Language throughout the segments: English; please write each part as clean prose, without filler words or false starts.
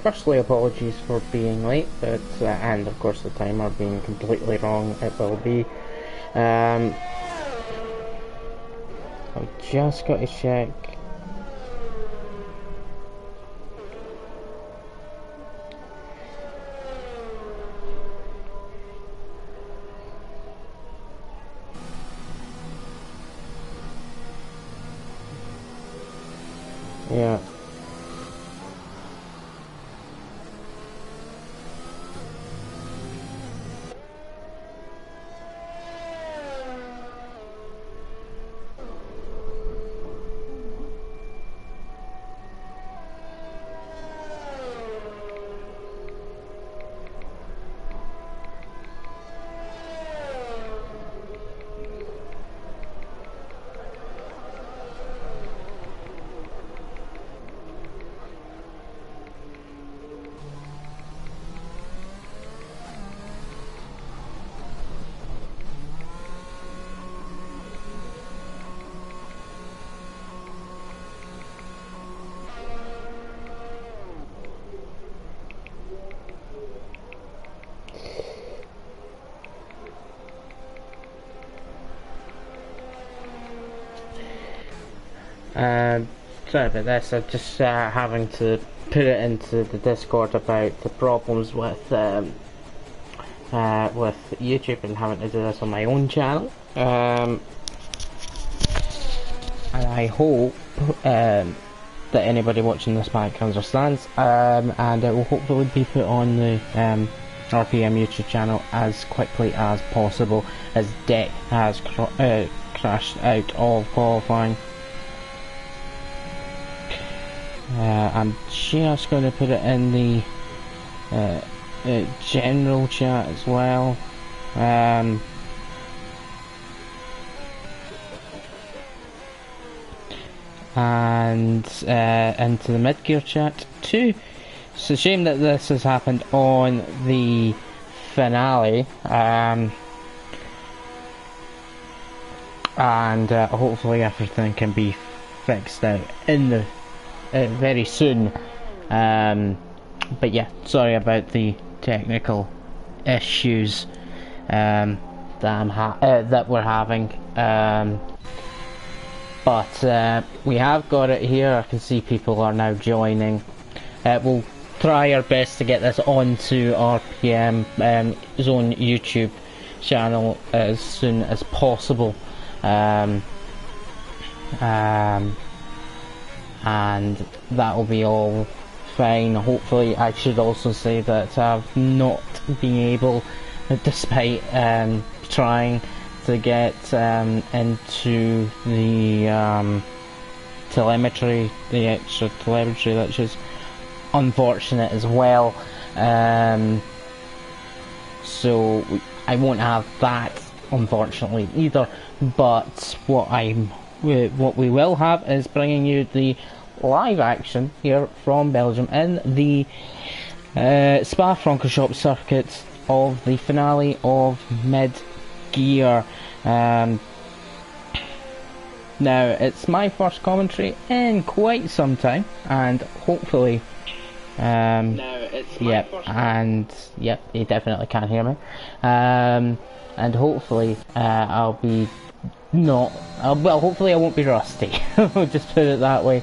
Firstly, apologies for being late, but and of course the timer being completely wrong. It will be. I've just got to check. Yeah. Sorry about this. I'm just having to put it into the Discord about the problems with YouTube and having to do this on my own channel. And I hope that anybody watching this back understands. And it will hopefully be put on the RPM YouTube channel as quickly as possible, as Deck has crashed out of qualifying. I'm just going to put it in the general chat as well. And into the mid-gear chat too. It's a shame that this has happened on the finale, and hopefully everything can be fixed out in the very soon. But yeah, sorry about the technical issues that we're having. But we have got it here. I can see people are now joining. We'll try our best to get this onto RPM Zone YouTube channel as soon as possible. And that will be all fine. Hopefully, I should also say that I've not been able, despite trying to get into the telemetry, the extra telemetry, which is unfortunate as well. So I won't have that, unfortunately, either. But what we will have is bringing you the live action here from Belgium in the Spa-Francorchamps circuit of the finale of mid-gear. Now, it's my first commentary in quite some time, and hopefully you definitely can't hear me. And hopefully I'll be hopefully I won't be rusty. We'll just put it that way.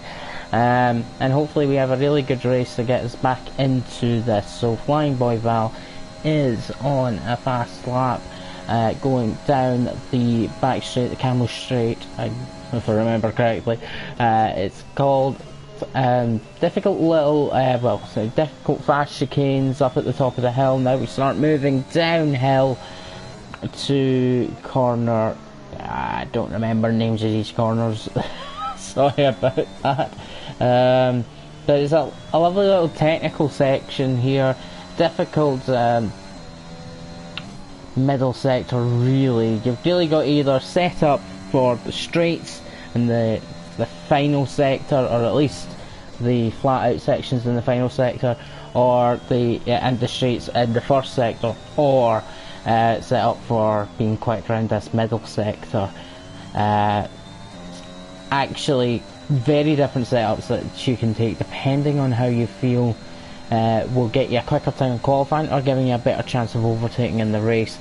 And hopefully we have a really good race to get us back into this. So Flying Boy Val is on a fast lap, going down the back straight, the Camel Straight, if I remember correctly. It's called difficult little, difficult fast chicanes up at the top of the hill. Now we start moving downhill to corner. I don't remember names of these corners. Sorry about that. But it's a lovely little technical section here. Difficult middle sector, really. You've really got to either set up for the straights in the final sector, or at least the flat out sections in the final sector, or the straights in the first sector, or set up for being quick around this middle sector. Actually very different setups that you can take depending on how you feel will get you a quicker time in qualifying or giving you a better chance of overtaking in the race.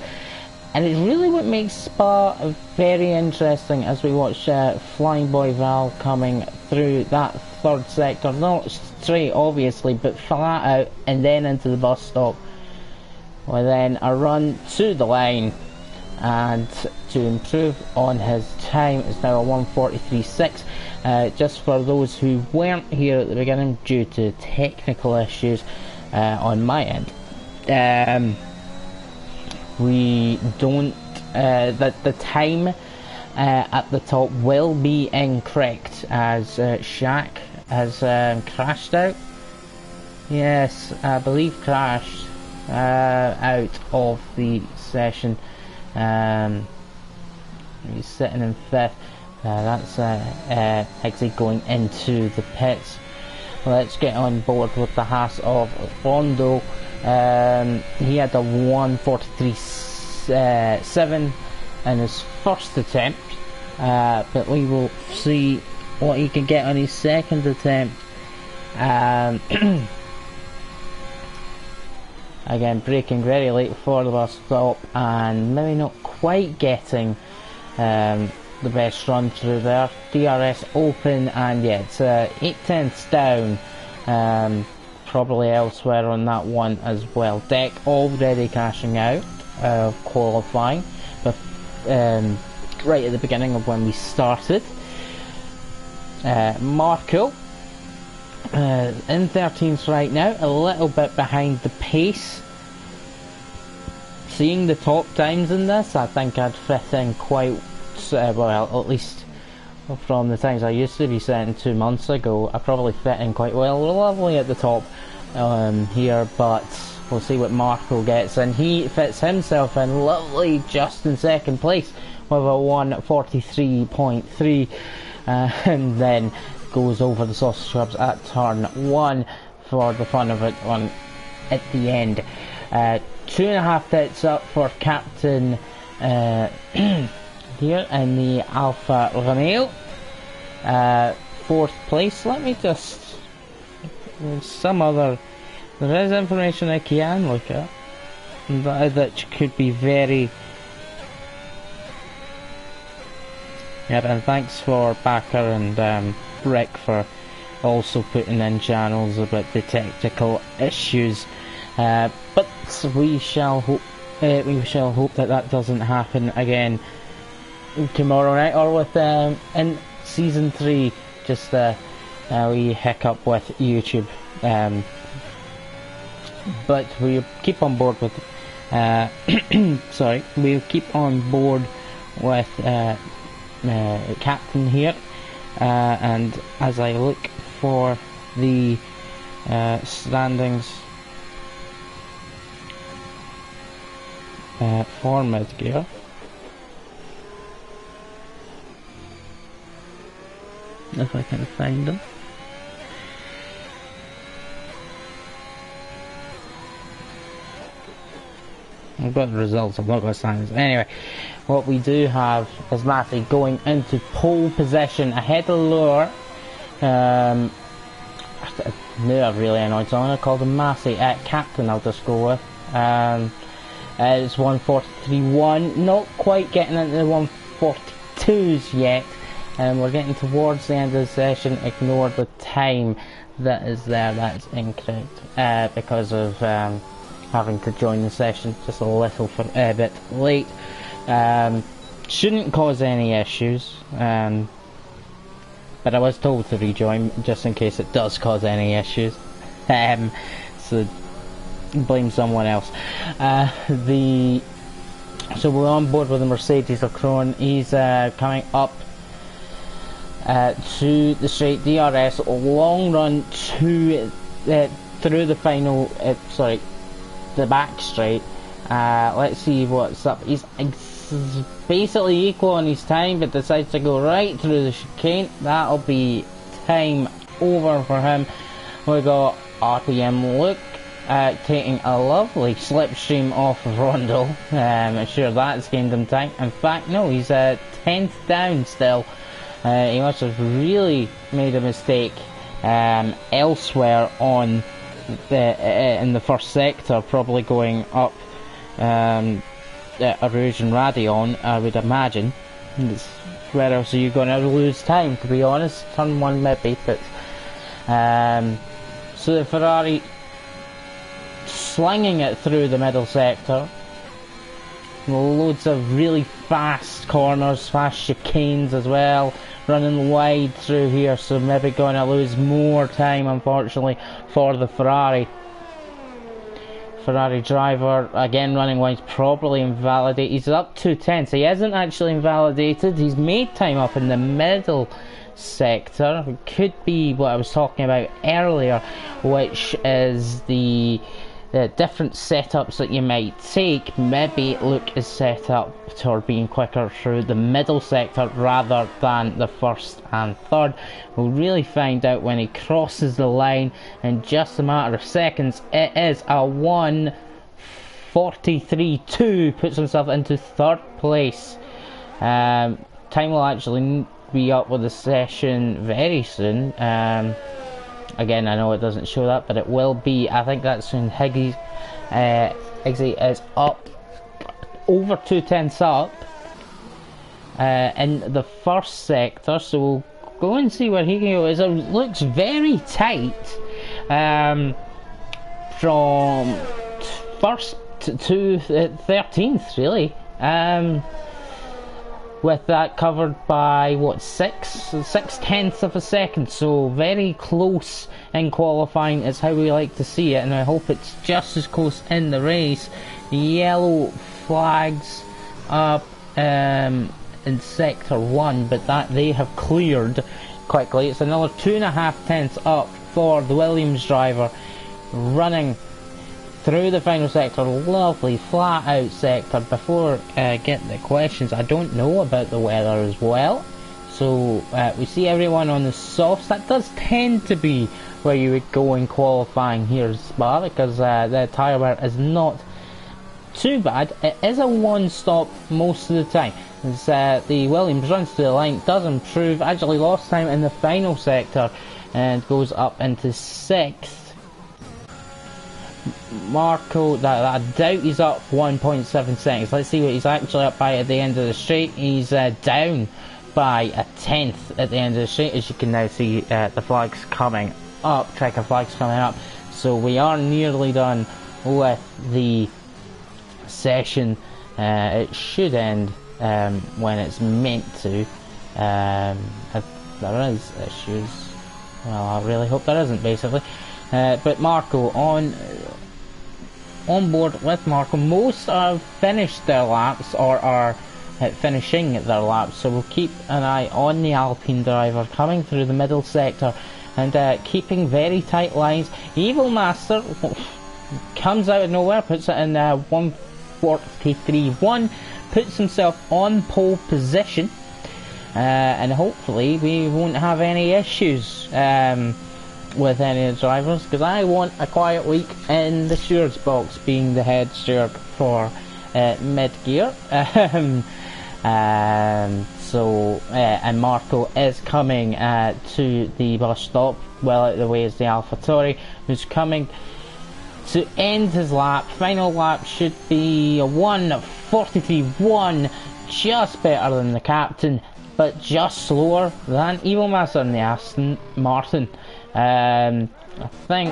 And it's really what makes Spa very interesting as we watch Flying Boy Val coming through that third sector, not straight obviously, but flat out and then into the bus stop. Well, then a run to the line, and to improve on his time is now a 1:43.6. Just for those who weren't here at the beginning due to technical issues on my end. We don't, that the time at the top will be incorrect as Shaq has crashed out. Yes, I believe crashed out of the session. He's sitting in 5th. That's actually going into the pits. Let's get on board with the Haas of Rondo. He had a 1:43.7 in his first attempt, but we will see what he can get on his second attempt. Again, braking very late for the bus stop and maybe not quite getting the best run through there. DRS open, and yeah, it's 8/10ths down. Probably elsewhere on that one as well. Deck already crashing out of qualifying, but right at the beginning of when we started. Marco in 13th right now, a little bit behind the pace. Seeing the top times in this, I think I'd fit in quite well, at least from the times I used to be setting 2 months ago. I probably fit in quite well. We're lovely at the top here, but we'll see what Marco gets, and he fits himself in lovely just in second place with a 1:43.3, and then goes over the sausage scrubs at turn 1 for the fun of it one at the end. 2.5 hits up for Captain here in the Alfa Romeo. 4th place. Let me just, there is information I can look at that could be very. Yeah, and thanks for Backer and Rick for also putting in channels about the technical issues. But we shall hope that doesn't happen again tomorrow night, or with in season 3, just a wee hiccup with YouTube. But we'll keep on board with sorry, we'll keep on board with Captain here, and as I look for the standings for mid-gear. If I can find them. I've got the results, I've not got standings. Anyway, what we do have is Matthew going into pole position ahead of Lure. I knew I really annoyed, so I'm going to call him Massey. Captain I'll just go with. It's 1:43.1, not quite getting into the 1:42s yet. We're getting towards the end of the session. Ignore the time that is there, that's incorrect, because of having to join the session just a little bit late. Shouldn't cause any issues, but I was told to rejoin just in case it does cause any issues. So blame someone else. So we're on board with the Mercedes Ocron. He's coming up to the straight DRS, long run to through the final, the back straight. Let's see what's up. He's basically equal on his time, but decides to go right through the chicane. That'll be time over for him. We got RPM Luke taking a lovely slipstream off of Rondo. I'm sure that's gained him time. In fact, no, he's 10th down still. He must have really made a mistake elsewhere on in the first sector, probably going up Rouge and Radion, I would imagine. Where else are you going to lose time, to be honest? Turn 1 maybe, but so the Ferrari slinging it through the middle sector. Loads of really fast corners, fast chicanes as well, running wide through here, so maybe going to lose more time, unfortunately, for the Ferrari driver. Again, running wide, probably invalidated. He's up to 10, so he isn't actually invalidated. He's made time up in the middle sector. It could be what I was talking about earlier, which is the different setups that you might take. Maybe Luke is set up toward being quicker through the middle sector rather than the first and third. We'll really find out when he crosses the line in just a matter of seconds. It is a 1:43.2, puts himself into third place. Time will actually be up with the session very soon. Again, I know it doesn't show that, but it will be. I think that's when Higgsy is up over 2 tenths up in the first sector. So we'll go and see where he can go. It looks very tight from first to 13th, really. With that covered by what, 6/10 of a second, so very close in qualifying is how we like to see it, and I hope it's just as close in the race. Yellow flags up in sector 1, but that they have cleared quickly. It's another 2.5 tenths up for the Williams driver, running through the final sector. Lovely flat out sector. Before getting the questions, I don't know about the weather as well, so we see everyone on the softs. That does tend to be where you would go in qualifying here at Spa, because the tyre wear is not too bad. It is a one stop most of the time. As the Williams runs to the line, does improve, actually lost time in the final sector and goes up into 6th. Marco, I doubt he's up 1.7 seconds. Let's see what he's actually up by at the end of the straight. He's down by 1/10 at the end of the straight. As you can now see, the flag's coming up, checker flag's coming up. So we are nearly done with the session. It should end when it's meant to. If there is issues, well, I really hope there isn't, basically. But Marco on board with Marco. Most have finished their laps or are finishing their laps, so we'll keep an eye on the Alpine driver coming through the middle sector and keeping very tight lines. Evil Master comes out of nowhere, puts it in 1:43.1, puts himself on pole position, and hopefully we won't have any issues with any of the drivers, because I want a quiet week in the steward's box, being the head steward for mid-gear. And Marco is coming to the bus stop. Well out of the way is the AlphaTauri, who's coming to end his lap. Final lap should be a 1:43.1, just better than the captain, but just slower than Evil Master and the Aston Martin. I think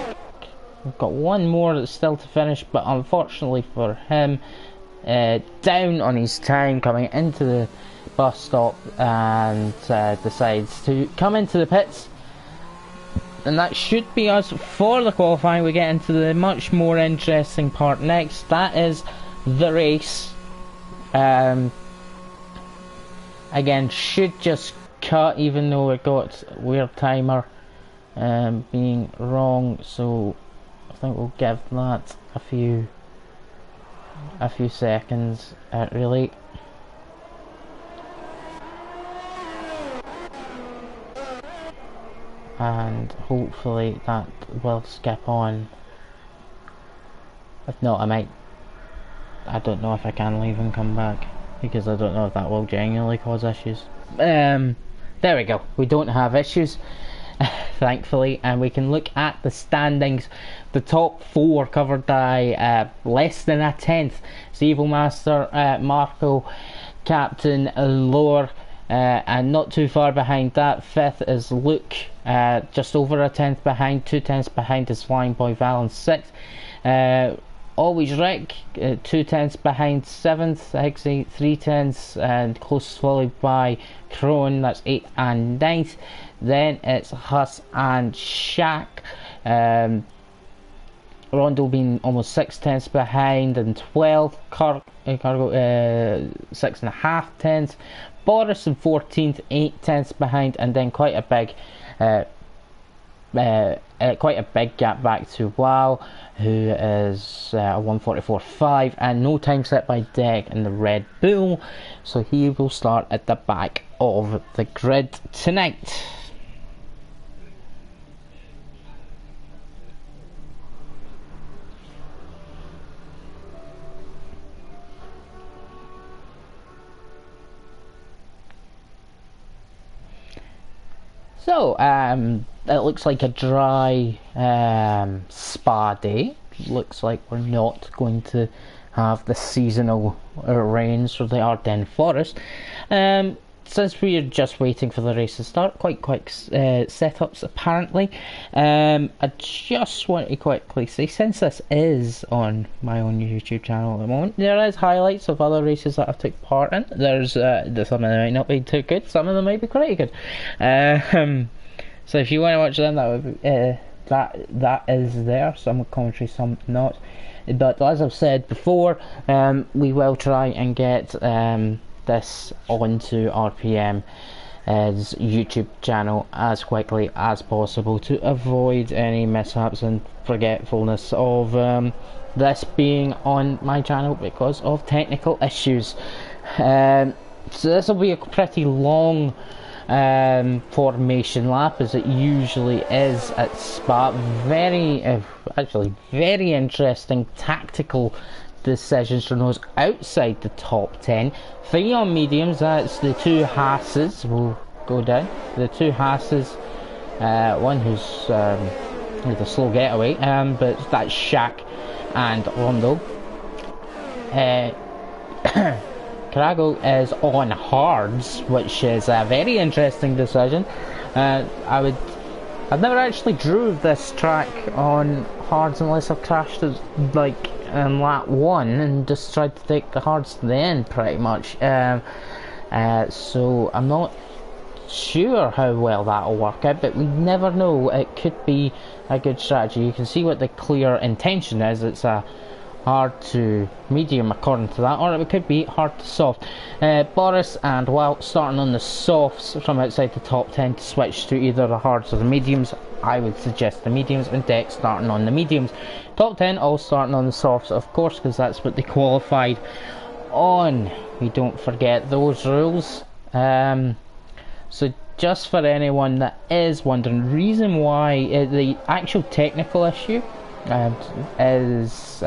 we've got one more that's still to finish, but unfortunately for him, down on his time coming into the bus stop, and decides to come into the pits. And that should be us for the qualifying. We get into the much more interesting part next. That is the race. Again, should just cut, even though we got weird timer being wrong, so I think we'll give that a few seconds really. And hopefully that will skip on. If not, I don't know if I can leave and come back, because I don't know if that will genuinely cause issues. There we go, we don't have issues, thankfully, and we can look at the standings. The top 4 covered by less than a tenth. It's Evil Master, Marco, Captain, Lower, and not too far behind that. 5th is Luke, just over a tenth behind. 2 tenths behind is Flying Boy Val in 6th. Always Rick, 2 tenths behind 7th, Hixie 3 tenths, and close followed by Crone, that's 8th and 9th. Then it's Huss and Shaq, Rondo being almost 6 tenths behind in 12th, Cargo 6.5 tenths, Boris in 14th, 8 tenths behind, and then quite a big gap back to Wow, who is a 1:44.5, and no time set by Deck in the Red Bull, so he will start at the back of the grid tonight. So, it looks like a dry spa day. Looks like we're not going to have the seasonal rains for the Ardennes Forest. Since we are just waiting for the race to start, quite quick setups apparently. I just want to quickly say, since this is on my own YouTube channel at the moment, there is highlights of other races that I've took part in. There's some of them might not be too good, some of them might be pretty good. So if you want to watch them, that would be, that is there. Some commentary, some not. But as I've said before, we will try and get this onto RPM's YouTube channel as quickly as possible to avoid any mishaps and forgetfulness of this being on my channel because of technical issues. So this will be a pretty long formation lap, as it usually is at Spa. Actually very interesting tactical decisions from those outside the top 10. 3 on mediums, that's the 2 Haas's will go down. The 2 Haas's, one who's with a slow getaway, but that's Shaq and Rondo. Carago is on hards, which is a very interesting decision. I've never actually drove this track on hards unless I've crashed it like in lap 1 and just tried to take the hards to the end pretty much. So I'm not sure how well that'll work out, but we never know. It could be a good strategy. You can see what the clear intention is. It's a hard to medium according to that, or it could be hard to soft. Boris and Wild starting on the softs from outside the top 10 to switch to either the hards or the mediums. I would suggest the mediums, and Deck starting on the mediums. Top 10 all starting on the softs, of course, because that's what they qualified on. We don't forget those rules. So just for anyone that is wondering, reason why the actual technical issue is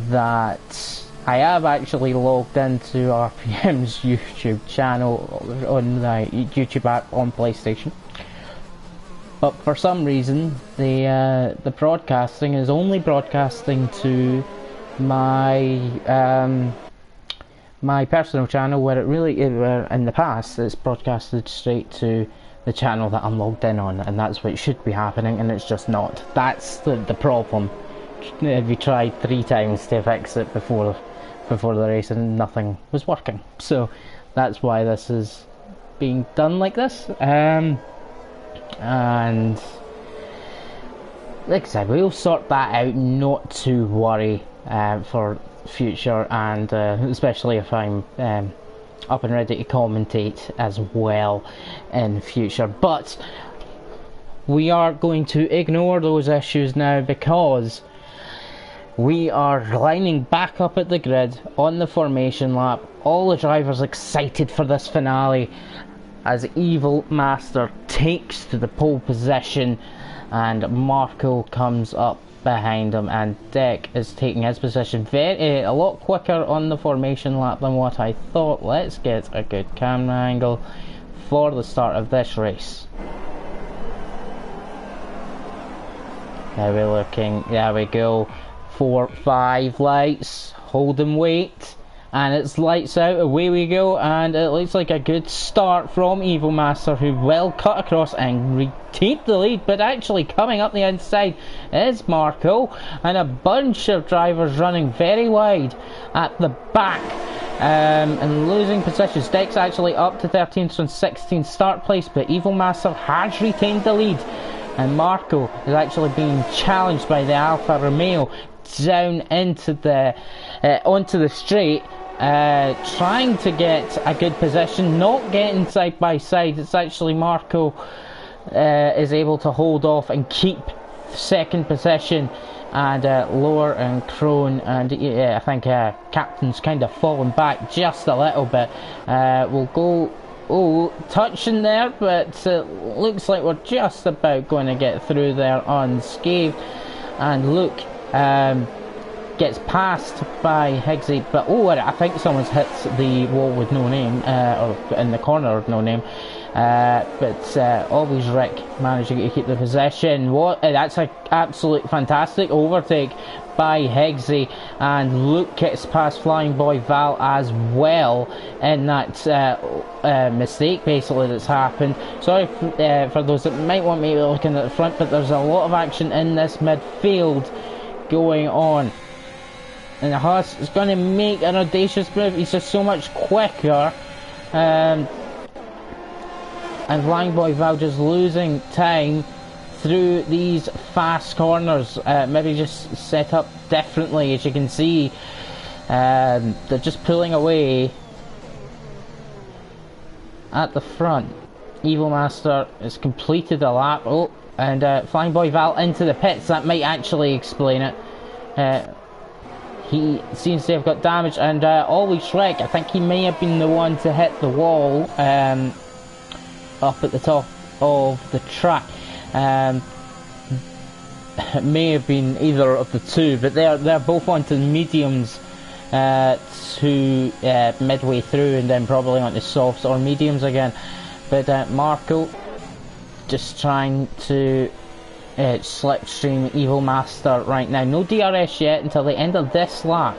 that I have actually logged into RPM's YouTube channel on the YouTube app on PlayStation, but for some reason the broadcasting is only broadcasting to my my personal channel, where it really in the past it's broadcasted straight to the channel that I'm logged in on, and that's what should be happening, and it's just not. That's the problem. We tried 3 times to fix it before the race and nothing was working, so that's why this is being done like this. And like I said, we'll sort that out, not to worry for future, and especially if I'm up and ready to commentate as well in future. But we are going to ignore those issues now, because we are lining back up at the grid on the formation lap. All the drivers excited for this finale as Evil Master takes to the pole position and Marco comes up behind him, and Deck is taking his position a lot quicker on the formation lap than what I thought. Let's get a good camera angle for the start of this race. Now we're looking, there we go, 4, 5 lights, hold and wait, and it's lights out, away we go, and it looks like a good start from Evil Master, who will cut across and retain the lead, but actually coming up the inside is Marco, and a bunch of drivers running very wide at the back. And losing positions. Deck's actually up to 13th from 16th start place, but Evil Master has retained the lead, and Marco is actually being challenged by the Alfa Romeo down into the onto the straight, trying to get a good position, not getting side by side. It's actually Marco is able to hold off and keep second position, and Lower and Crone and I think Captain's kind of fallen back just a little bit. We'll go touching there, but looks like we're just about going to get through there unscathed. And Luke gets passed by Higgsy, but I think someone's hit the wall with no name, or in the corner of no name. But always Rick managing to keep the possession. That's an absolute fantastic overtake by Higgsy, and Luke gets past Flying Boy Val as well in that mistake basically that's happened. Sorry for those that might want me looking at the front, but there's a lot of action in this midfield going on. And the Haas is going to make an audacious move. He's just so much quicker. And Flying Boy Val just losing time through these fast corners. Maybe just set up differently, as you can see. They're just pulling away at the front. Evil Master has completed a lap. And Flying Boy Val into the pits. That might actually explain it. He seems to have got damage, and Ollie Shrek, I think he may have been the one to hit the wall up at the top of the track. It may have been either of the two, but they're both onto mediums to midway through, and then probably onto softs or mediums again. But Marco just trying to slipstream Evil Master right now. No DRS yet until the end of this lap.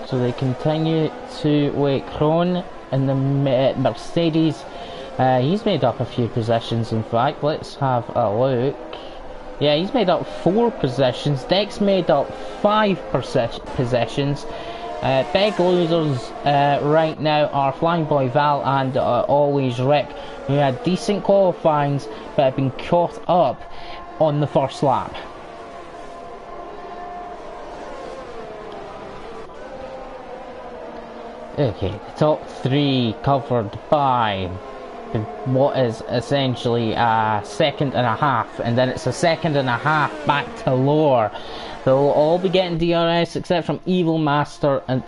So they continue to wait. Crone in the Mercedes. He's made up a few positions, in fact. Let's have a look. Yeah, he's made up 4 positions. Deck's made up 5 positions. Big losers right now are Flying Boy Val and Always Rick, who had decent qualifyings but have been caught up on the first lap. Okay, the top 3 covered by what is essentially a second and a half, and then it's a second and a half back to Lower. They'll all be getting DRS except from Evil Master and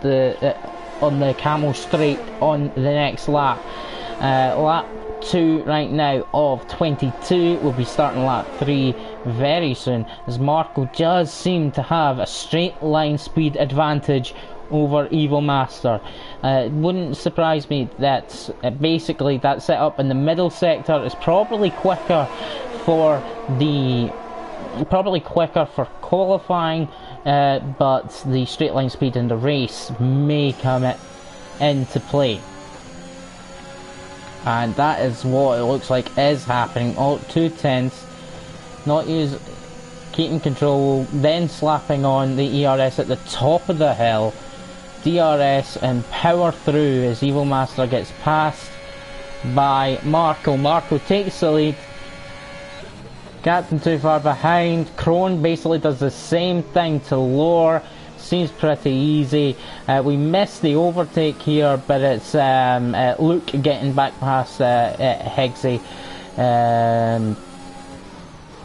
on the Camel Straight on the next lap. Lap 2 right now of 22. We'll be starting lap 3 very soon, as Marco does seem to have a straight line speed advantage over Evil Master. It wouldn't surprise me that basically that setup in the middle sector is probably quicker for qualifying, but the straight line speed in the race may come into play. And that is what it looks like is happening. All 2 tenths, keeping control, then slapping on the ERS at the top of the hill. DRS and power through as Evil Master gets passed by Marco. Marco takes the lead. Captain too far behind. Crone basically does the same thing to Lower. Seems pretty easy. We missed the overtake here, but it's Luke getting back past Higgsy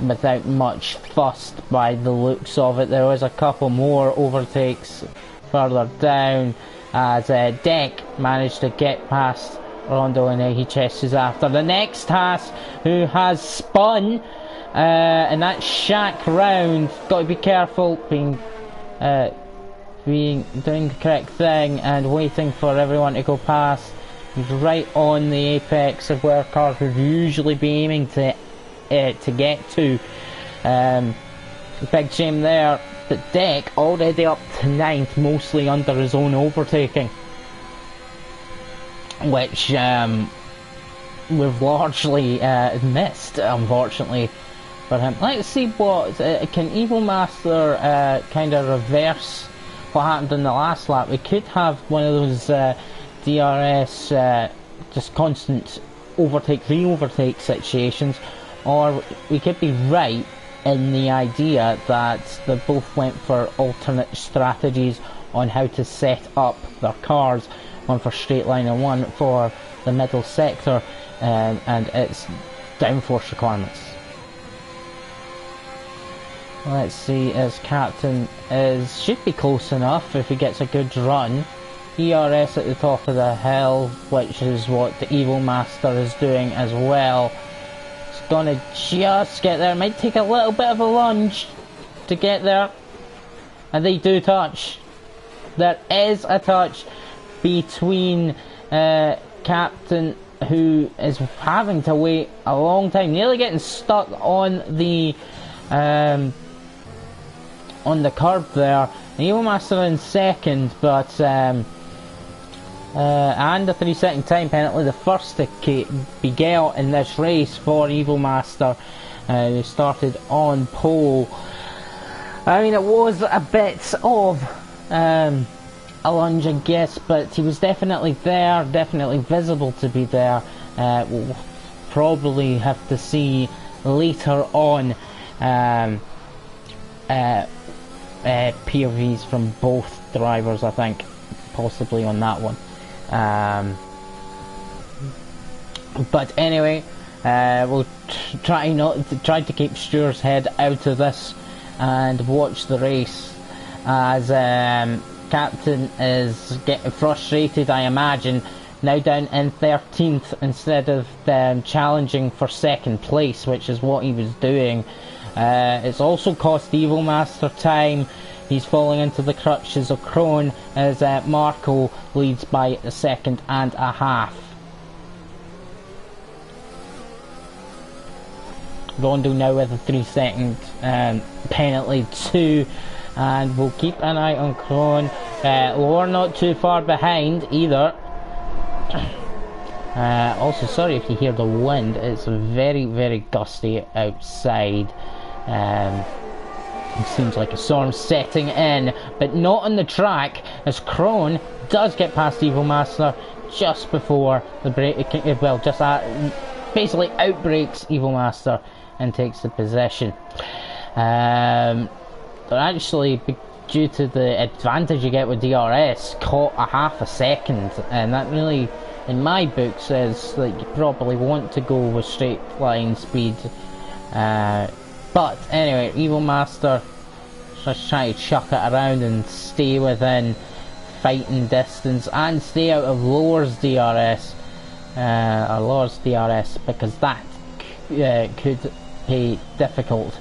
without much fuss by the looks of it. There was a couple more overtakes further down as Deck managed to get past Rondo, and he chases after the next Haas, who has spun in that shack round. Got to be careful, doing the correct thing and waiting for everyone to go past. He's right on the apex of where cars would usually be aiming to get to. Big shame there. But Deck already up to 9th, mostly under his own overtaking, which we've largely missed, unfortunately, for him. Let's see what can Evil Master kind of reverse what happened in the last lap. We could have one of those DRS just constant overtake, re-overtake situations, or we could be right in the idea that they both went for alternate strategies on how to set up their cars, one for straight line and one for the middle sector, and its downforce requirements. Let's see, as Captain should be close enough if he gets a good run. ERS at the top of the hill, which is what the Evil Master is doing as well. Gonna just get there. Might take a little bit of a lunge to get there, and they do touch. There is a touch between Captain, who is having to wait a long time, nearly getting stuck on the curb there. The Evil Master in second, but and a 3-second time penalty, the first to be dealt in this race for Evil Master, who started on pole. I mean, it was a bit of a lunge, I guess, but he was definitely there, definitely visible to be there. We'll probably have to see later on POVs from both drivers, I think, possibly on that one. But anyway, we'll try to keep Stuart's head out of this and watch the race, as Captain is getting frustrated, I imagine, now down in 13th instead of challenging for second place, which is what he was doing. It's also cost Evil Master time. He's falling into the crutches of Krone as Marco leads by a second and a half. Rondo now with a 3-second penalty too, and we'll keep an eye on Krone. Lower not too far behind either. Also, sorry if you hear the wind, it's very, very gusty outside. It seems like a storm setting in, but not on the track, as Krone does get past Evil Master just before the break. Well, just basically outbreaks Evil Master and takes the possession. But actually, due to the advantage you get with DRS, caught a half a second, and that really, in my book, says that you probably want to go with straight line speed. But anyway, Evil Master just trying to chuck it around and stay within fighting distance and stay out of Lower's DRS, or Lower's DRS, because that could be difficult.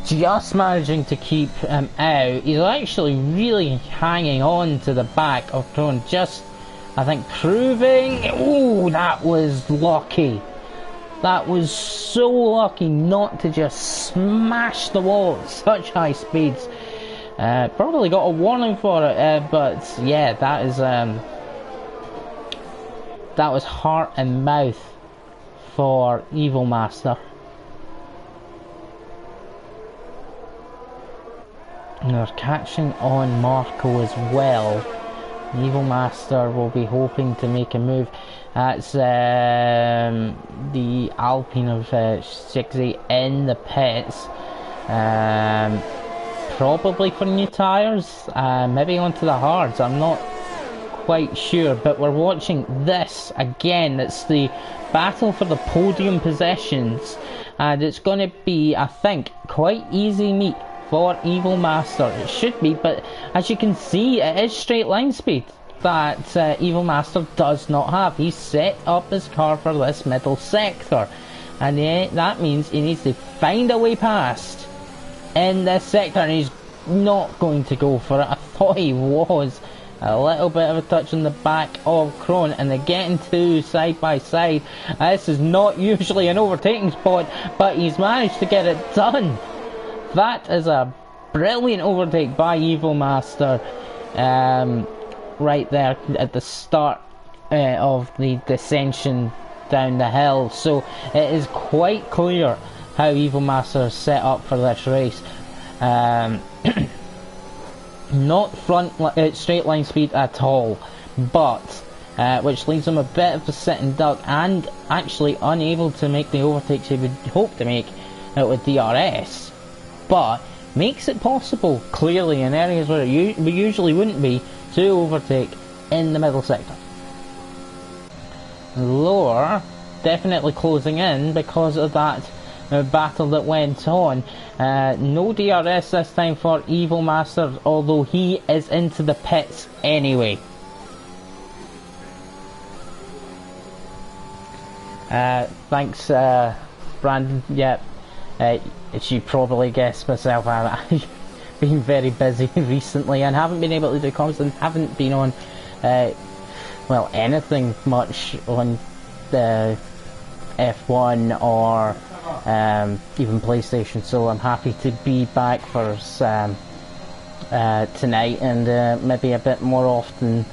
Just managing to keep him out. He's actually really hanging on to the back of Krone, just, I think, proving. Oh, that was lucky. That was so lucky not to just smash the wall at such high speeds. Probably got a warning for it, but yeah, that was heart and mouth for Evil Master. And they're catching on Marco as well. Evil Master will be hoping to make a move. That's the Alpine of 6A in the pits. Probably for new tyres, maybe onto the hards, I'm not quite sure, but we're watching this again. It's the battle for the podium positions, and it's going to be, I think, quite easy meat for Evil Master. It should be, but as you can see, it is straight line speed that Evil Master does not have. He's set up his car for this middle sector, and that means he needs to find a way past in this sector, and he's not going to go for it. I thought he was, A little bit of a touch on the back of Crone, and they're getting two side by side. This is not usually an overtaking spot, but he's managed to get it done. That is a brilliant overtake by Evil Master, right there at the start of the descension down the hill. So it is quite clear how Evil Master is set up for this race. Not straight line speed at all, but which leaves him a bit of a sitting duck and actually unable to make the overtakes he would hope to make with DRS, but makes it possible clearly in areas where we usually wouldn't be to overtake in the middle sector. Lower definitely closing in because of that battle that went on. No DRS this time for Evil Master, although he is into the pits anyway. Thanks, Brandon. Yep, as you probably guessed myself, I've been very busy recently and haven't been able to do comments and haven't been on well, anything much on the F1 or even PlayStation, so I'm happy to be back for tonight and maybe a bit more often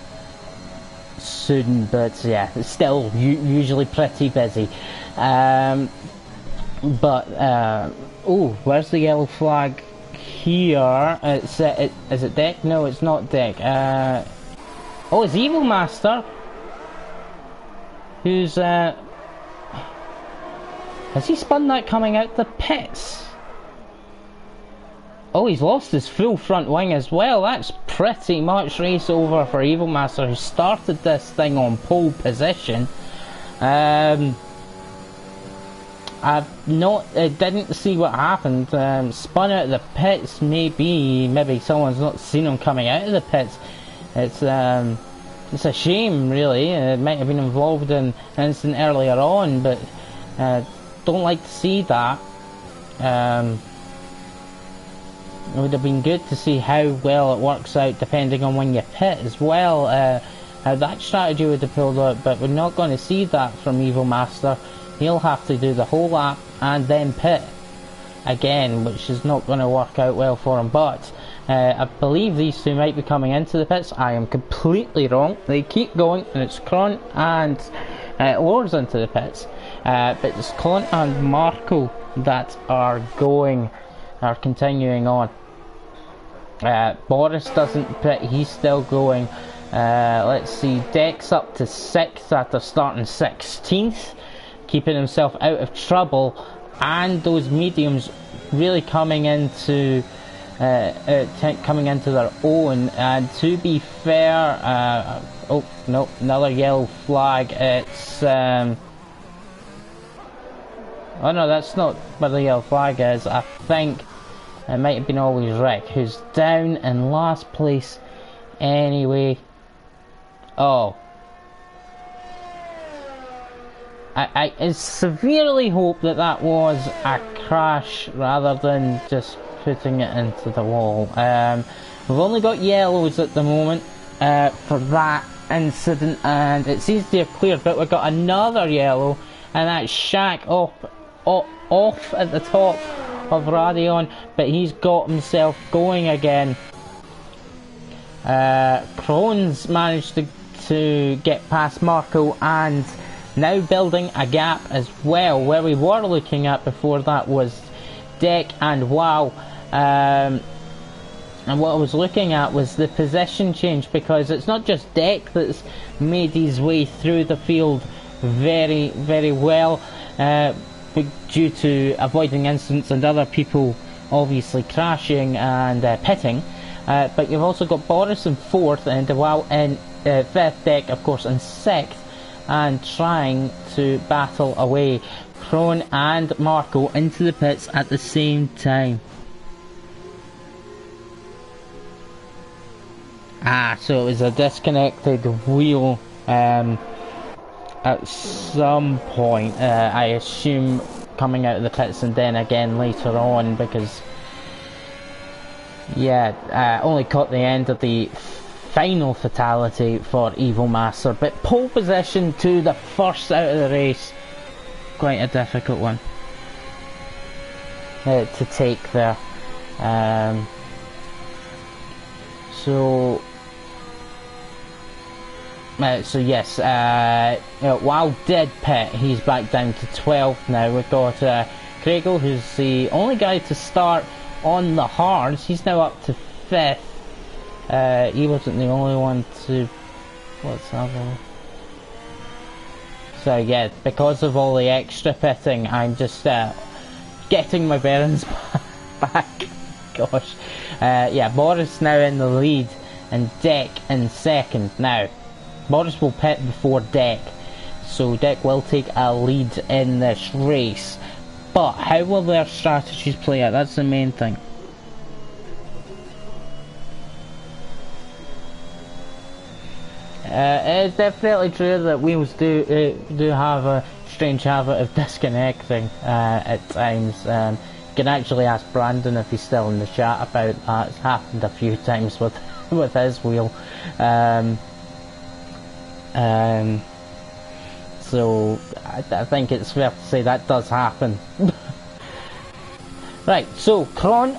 soon, but yeah, it's still usually pretty busy. Oh, where's the yellow flag here? Is it deck? No, it's not deck. Oh, it's Evil Master, who's has he spun that coming out the pits? Oh, he's lost his full front wing as well. That's pretty much race over for Evil Master, who started this thing on pole position. Didn't see what happened. Spun out of the pits. Maybe someone's not seen him coming out of the pits. It's a shame, really. It might have been involved in an incident earlier on, but don't like to see that. It would have been good to see how well it works out depending on when you pit as well, how that strategy would have pulled out, but we're not going to see that from Evil Master. He'll have to do the whole lap and then pit again, which is not going to work out well for him. But I believe these two might be coming into the pits. I am completely wrong. They keep going, and it's Cron and Lords into the pits, but it's Con and Marco that are continuing on. Boris doesn't pit, he's still going. Let's see, Dex up to 6th after starting 16th, keeping himself out of trouble, and those mediums really coming into their own. And to be fair, oh no, another yellow flag. It's oh no, that's not where the yellow flag is. I think it might have been Always Rick, who's down in last place anyway. Oh, I severely hope that was a crash rather than just putting it into the wall. We've only got yellows at the moment for that incident, and it seems to have cleared, but we've got another yellow, and that's Shaq off at the top of Radion, but he's got himself going again. Crone's managed to get past Marco, and now building a gap as well. Where we were looking at before that was Deck and Wow, and what I was looking at was the position change, because it's not just Deck that's made his way through the field very, very well, due to avoiding incidents and other people obviously crashing and pitting, but you've also got Boris in 4th and Wow in 5th, Deck of course in 6th, and trying to battle away Crone and Marco into the pits at the same time. So it was a disconnected wheel at some point, I assume coming out of the pits, and then again later on, because yeah, only caught the end of the final fatality for Evil Master, but pole position to the first out of the race, quite a difficult one to take there. So yes, Wild did pit. He's back down to 12th now. We've got Craigle, who's the only guy to start on the hards. He's now up to 5th. He wasn't the only one to... Let's have a... So yeah, because of all the extra pitting, I'm just getting my bearings back. Gosh. Yeah, Boris now in the lead and Deck in second. Now, Boris will pit before Deck, so Deck will take a lead in this race. But how will their strategies play out? That's the main thing. It's definitely true that wheels do have a strange habit of disconnecting at times. You can actually ask Brandon if he's still in the chat about that. It's happened a few times with his wheel. So I think it's fair to say that does happen. Right, so Kron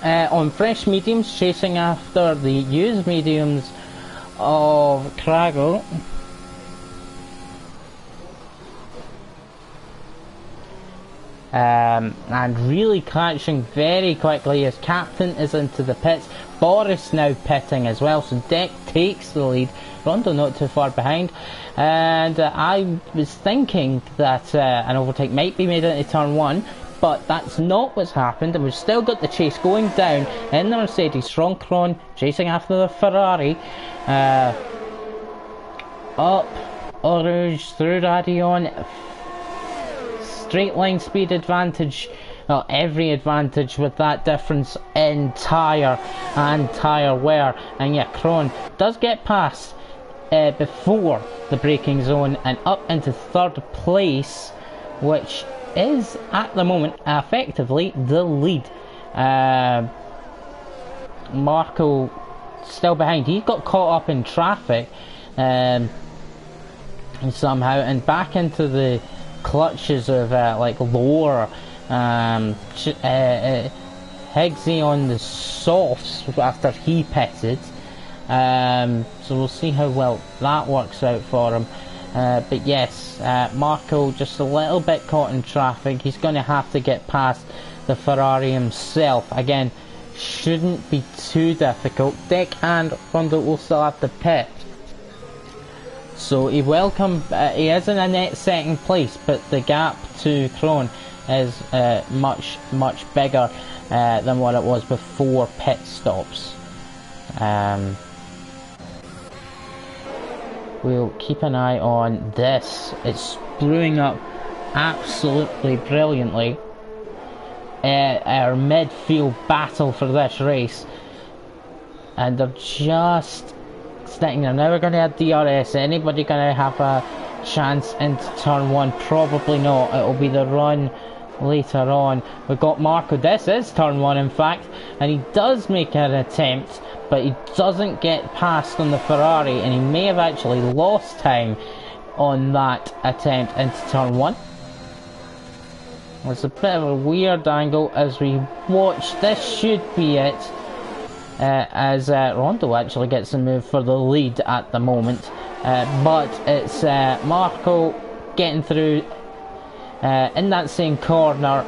on fresh mediums, chasing after the used mediums of Craggle. And really catching very quickly as Captain is into the pits. Boris now pitting as well, so Deck takes the lead. Rondo not too far behind, and I was thinking that an overtake might be made into turn 1, but that's not what's happened, and we've still got the chase going down in the Mercedes. Strong Kron chasing after the Ferrari. Up Orange through Radion. Straight line speed advantage, well, every advantage with that difference in tyre and tyre wear. And yeah, Kron does get past before the braking zone and up into 3rd place, which is at the moment effectively the lead. Marco still behind. He got caught up in traffic somehow and back into the clutches of like lower Higgsy on the softs after he pitted. So we'll see how well that works out for him. But yes, Marco just a little bit caught in traffic. He's going to have to get past the Ferrari himself. Again, shouldn't be too difficult. Deck and Rondo will still have to pit. So he will come, he is in a net second place, but the gap to Kron is much bigger than what it was before pit stops. We'll keep an eye on this. It's brewing up absolutely brilliantly. Our midfield battle for this race, and they're just sticking there. Now we're going to have DRS. Anybody going to have a chance into turn 1? Probably not. It'll be the run later on. We've got Marco. This is turn 1 in fact, and he does make an attempt, but he doesn't get past on the Ferrari, and he may have actually lost time on that attempt into turn 1. It's a bit of a weird angle as we watch. This should be it, as Rondo actually gets a move for the lead at the moment, but it's Marco getting through in that same corner.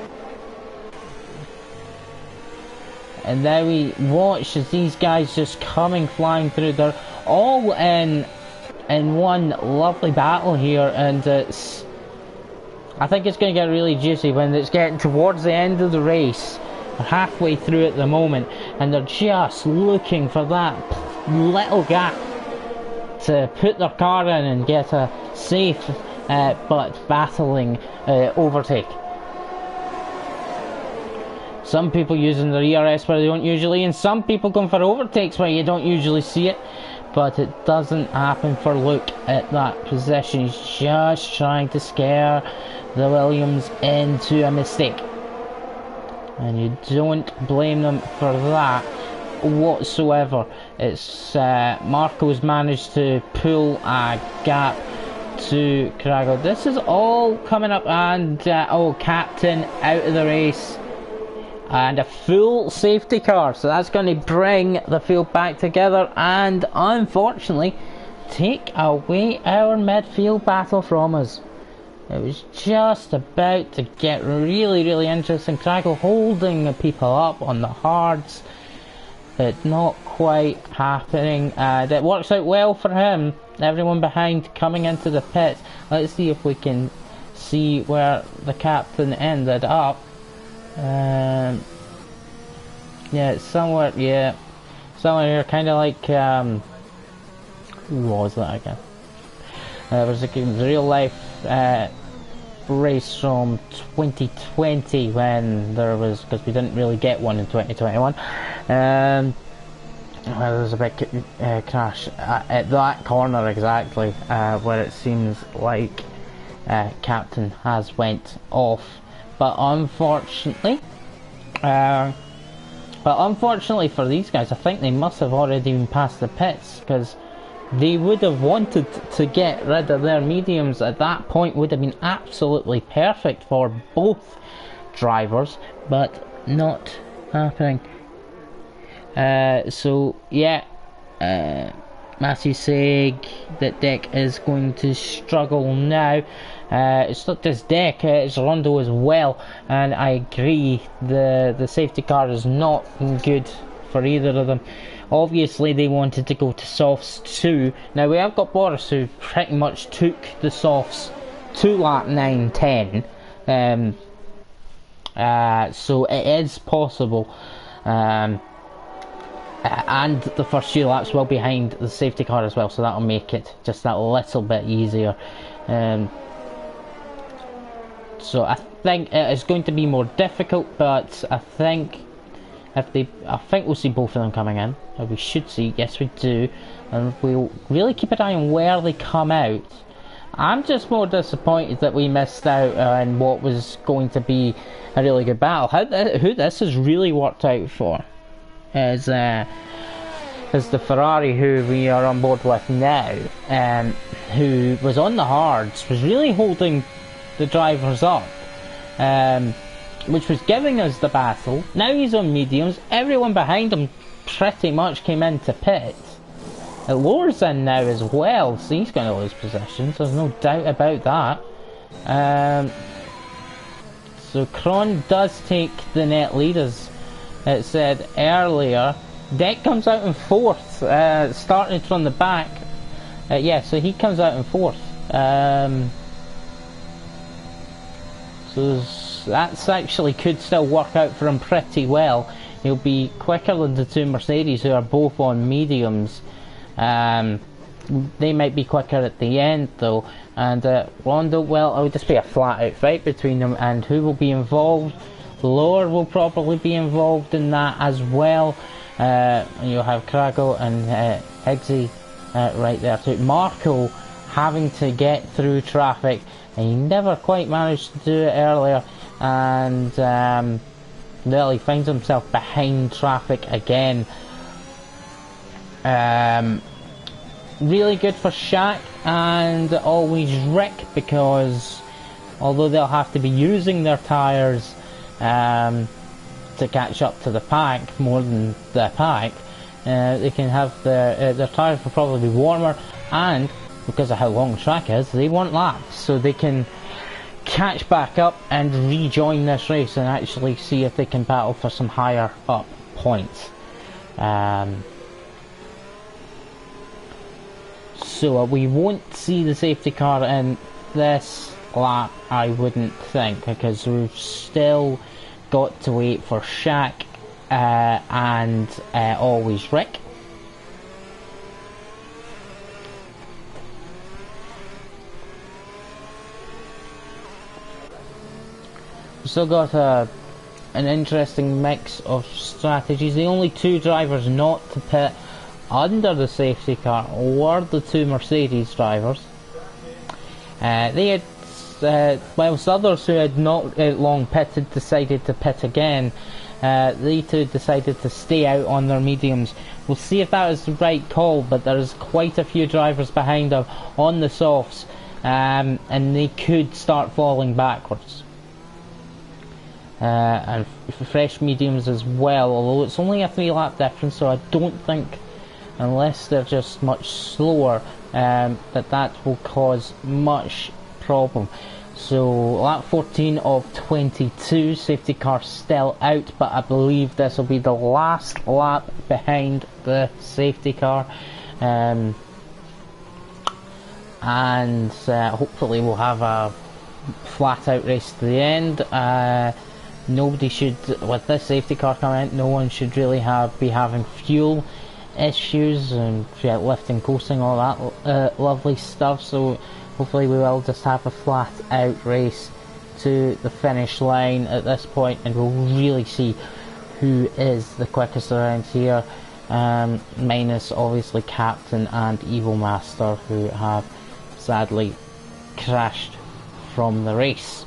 And now we watch as these guys just coming flying through. They're all in one lovely battle here, and I think it's going to get really juicy when it's getting towards the end of the race. We're halfway through at the moment, and they're just looking for that little gap to put their car in and get a safe but battling overtake. Some people using the ERS where they don't usually, and some people going for overtakes where you don't usually see it, but it doesn't happen for Luke at that position. He's just trying to scare the Williams into a mistake, and you don't blame them for that. whatsoever. It's Marco's managed to pull a gap to Krago. This is all coming up, and oh, Captain out of the race. And a full safety car, so that's going to bring the field back together and unfortunately take away our midfield battle from us. It was just about to get really interesting. Krago holding people up on the hards, but not quite happening. That works out well for him. Everyone behind coming into the pit. Let's see if we can see where the captain ended up. Yeah, it's somewhere, somewhere here, kind of like, who was that again? It was a real life race from 2020 when there was, because we didn't really get one in 2021, there was a big crash at that corner exactly, where it seems like Captain has went off. But unfortunately for these guys, I think they must have already been past the pits, because they would have wanted to get rid of their mediums at that point. Would have been absolutely perfect for both drivers, but not happening. So yeah, Matthew saying that Deck is going to struggle now. It's not just Deck, it's Rondo as well, and I agree, the safety car is not good for either of them. Obviously they wanted to go to softs too. Now we have got Boris, who pretty much took the softs to lap 9-10, so it is possible, and the first few laps well behind the safety car as well, so that'll make it just that little bit easier. So I think it is going to be more difficult, but I think we'll see both of them coming in. We should see, yes we do, and we'll really keep an eye on where they come out. I'm just more disappointed that we missed out on what was going to be a really good battle. Who this has really worked out for is the Ferrari, who we are on board with now, who was on the hards, was really holding the drivers up, which was giving us the battle. Now he's on mediums, everyone behind him pretty much came into pit. Lower's in now as well, so he's going to lose positions, there's no doubt about that. So Kron does take the net lead, as it said earlier. Deck comes out in fourth, starting from the back. Yeah, so he comes out in fourth. So that's actually could still work out for him pretty well. He'll be quicker than the two Mercedes, who are both on mediums. They might be quicker at the end though. And Rondo, well, it'll just be a flat out fight between them. And who will be involved? Lower will probably be involved in that as well. You'll have Krago and Higgsy right there too. Marco having to get through traffic, and he never quite managed to do it earlier, and well, he finds himself behind traffic again. Really good for Shaq and always Rick, because although they'll have to be using their tyres to catch up to the pack more than the pack, they can have their tyres will probably be warmer, and because of how long the track is, they want laps, so they can catch back up and rejoin this race and actually see if they can battle for some higher up points. So we won't see the safety car in this lap, I wouldn't think, because we've still got to wait for Shaq and always Rick. We've still got an interesting mix of strategies. The only two drivers not to pit under the safety car were the two Mercedes drivers. They had, whilst others who had not long pitted decided to pit again. They two decided to stay out on their mediums. We'll see if that was the right call, but there's quite a few drivers behind them on the softs, and they could start falling backwards. And fresh mediums as well, although it's only a 3-lap difference, so I don't think, unless they're just much slower, that will cause much problem. So lap 14 of 22, safety car still out, but I believe this will be the last lap behind the safety car, and hopefully we'll have a flat out race to the end. Nobody should, with this safety car coming in, no one should really be having fuel issues and lifting, coasting, all that lovely stuff. So hopefully we will just have a flat out race to the finish line at this point, and we'll really see who is the quickest around here, minus obviously Captain and Evil Master, who have sadly crashed from the race.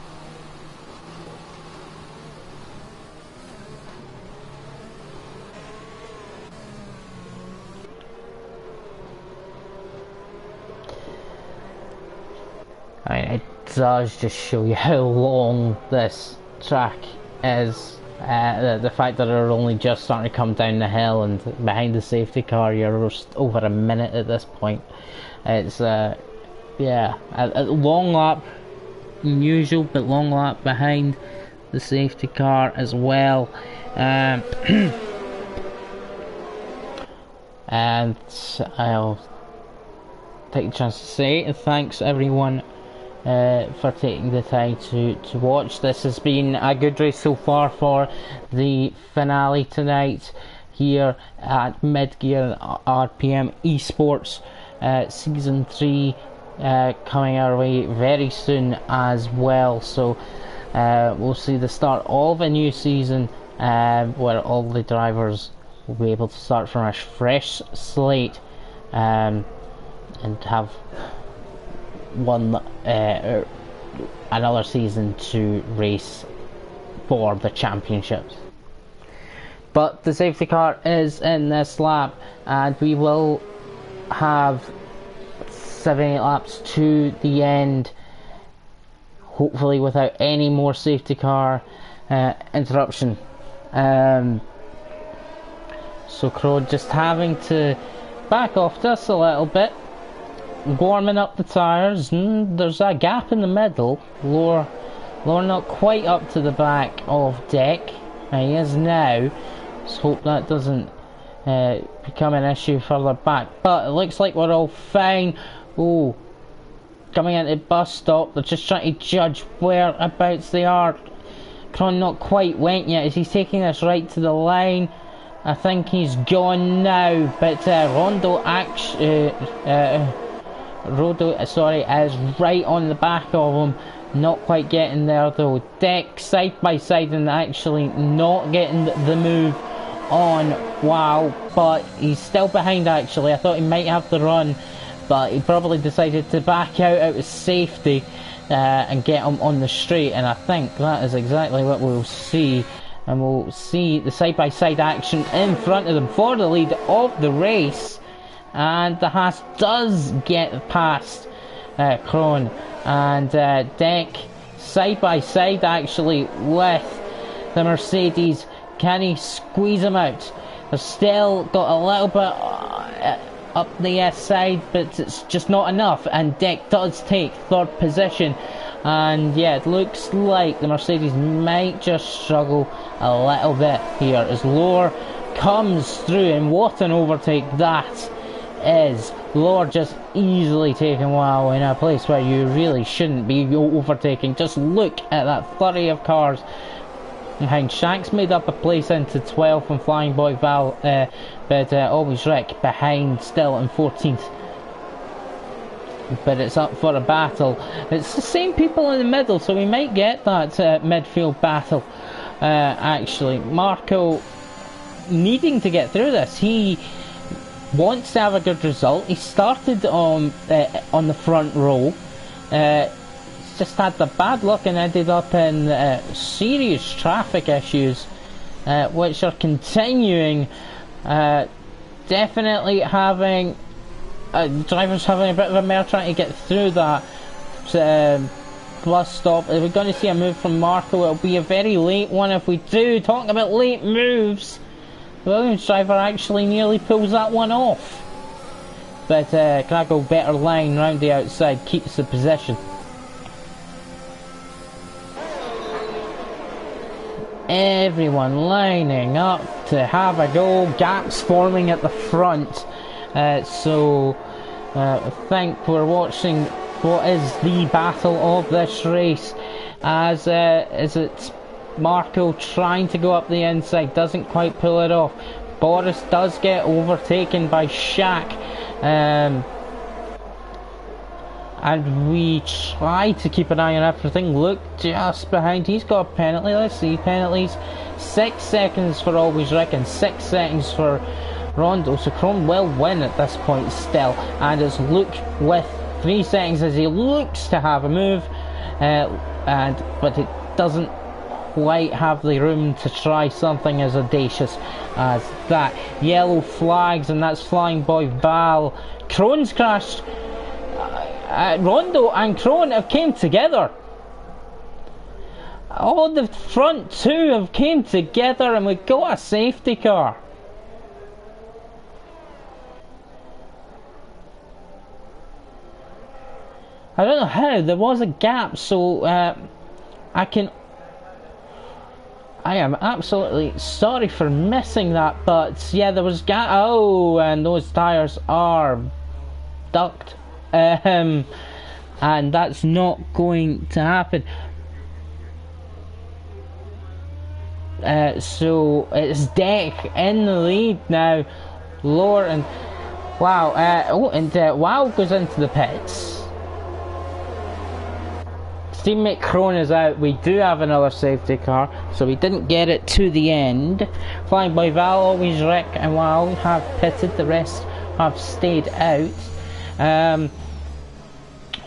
I mean, it does just show you how long this track is. The fact that they're only just starting to come down the hill, and behind the safety car you're over a minute at this point. It's yeah, a long lap, unusual, but long lap behind the safety car as well. And I'll take the chance to say thanks everyone for taking the time to watch. This has been a good race so far for the finale tonight here at Mid-Gear RPM Esports. Season 3 coming our way very soon as well, so we'll see the start of a new season where all the drivers will be able to start from a fresh slate and have another season to race for the championships. But the safety car is in this lap, and we will have 7-8 laps to the end, hopefully without any more safety car interruption. So Crow just having to back off just a little bit, warming up the tyres. There's a gap in the middle. Lower not quite up to the back of Deck. He is now. Let's hope that doesn't become an issue further back. But it looks like we're all fine. Oh, coming into the bus stop. They're just trying to judge whereabouts they are. Cron not quite went yet. Is he taking this right to the line? I think he's gone now. But Rodo is right on the back of him, not quite getting there though. Deck side by side and actually not getting the move on. Wow, but he's still behind actually. I thought he might have the run, but he probably decided to back out of safety and get him on the straight, and I think that is exactly what we'll see. And we'll see the side by side action in front of them for the lead of the race. And the Haas does get past Kron, and Deck side by side actually with the Mercedes. Can he squeeze him out? They've still got a little bit up the side, but it's just not enough, and Deck does take third position. And yeah, it looks like the Mercedes might just struggle a little bit here as Lower comes through, and what an overtake that is. Lower just easily taking wow in a place where you really shouldn't be overtaking. Just look at that flurry of cars behind. Shanks made up a place into 12th and Flying Boy Val, but always Rick behind still in 14th. But it's up for a battle. It's the same people in the middle, so we might get that midfield battle. Actually, Marco needing to get through this. He wants to have a good result. He started on the front row. He's just had the bad luck and ended up in serious traffic issues which are continuing. Definitely having drivers having a bit of a mare trying to get through that bus stop. If we're going to see a move from Marco, it'll be a very late one if we do. Talking about late moves, the Williams driver actually nearly pulls that one off. But Krakow better line round the outside, keeps the position. Everyone lining up to have a go, gaps forming at the front. So I think we're watching what is the battle of this race, as it's Marco trying to go up the inside, doesn't quite pull it off. Boris does get overtaken by Shaq, and we try to keep an eye on everything. Look just behind, he's got a penalty. Let's see, penalties. 6 seconds for Always Rick and 6 seconds for Rondo, so Chrome will win at this point still, and it's Luke with 3 seconds as he looks to have a move, but it doesn't quite have the room to try something as audacious as that. Yellow flags, and that's Flying Boy Val. Krone's crashed. Rondo and Krone have came together. All the front two have came together, and we got a safety car. I don't know how, there was a gap, so I am absolutely sorry for missing that, but yeah, there was gap. Oh, and those tyres are ducked, and that's not going to happen. So it's Deck in the lead now, lower, and wow, Wow goes into the pits. Teammate Krone is out. We do have another safety car, so we didn't get it to the end. Flying Boy Val, Always Rick and Wow have pitted, the rest have stayed out.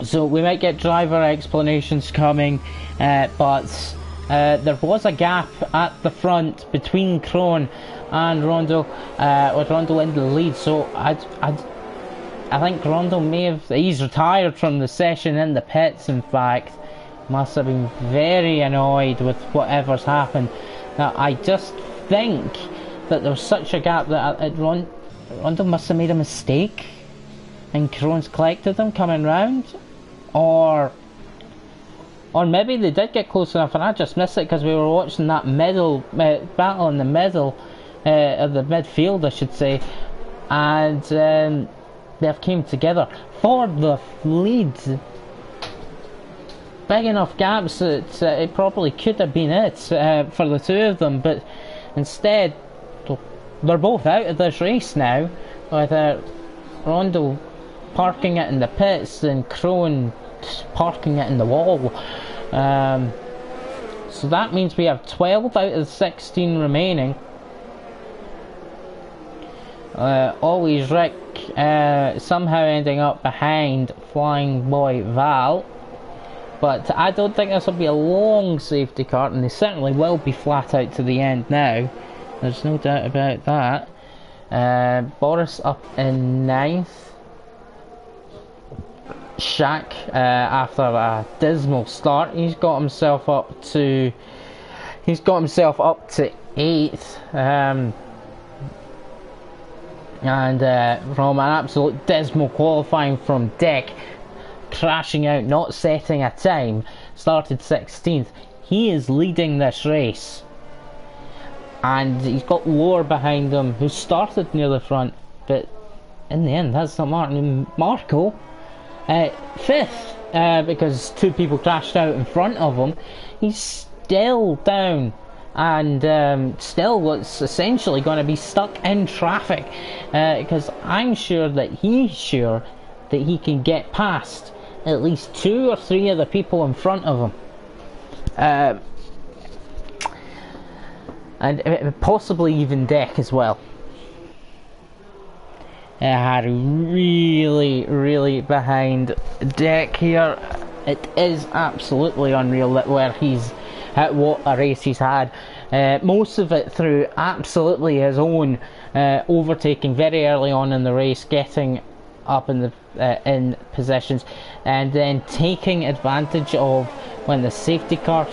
So we might get driver explanations coming, but there was a gap at the front between Krone and Rondo, with Rondo in the lead, so I think Rondo may have, he's retired from the session in the pits, in fact. Must have been very annoyed with whatever's happened. Now, I just think that there was such a gap that Rondo must have made a mistake and Krone's collected them coming round, or maybe they did get close enough and I just missed it because we were watching that middle battle in the middle of the midfield, I should say, and they've came together for the lead. Big enough gaps that it probably could have been it for the two of them, but instead they're both out of this race now, with Rondo parking it in the pits and Krone parking it in the wall. So that means we have 12 out of the 16 remaining. Always Rick somehow ending up behind Flying Boy Val. But I don't think this will be a long safety car, and they certainly will be flat out to the end now. There's no doubt about that. Boris up in 9th. Shaq, after a dismal start, he's got himself up to 8th. And from an absolute dismal qualifying from Deck, crashing out, not setting a time, started 16th. He is leading this race, and he's got Lower behind him, who started near the front, but in the end that's not Martin. Marco 5th, because two people crashed out in front of him. He's still down, and still what's essentially going to be stuck in traffic, because I'm sure that he can get past at least 2 or 3 of the people in front of him, and possibly even Deck as well. Really behind Deck here. It is absolutely unreal that where he's at what a race he's had. Most of it through absolutely his own overtaking very early on in the race, getting up in the in positions, and then taking advantage of when the safety car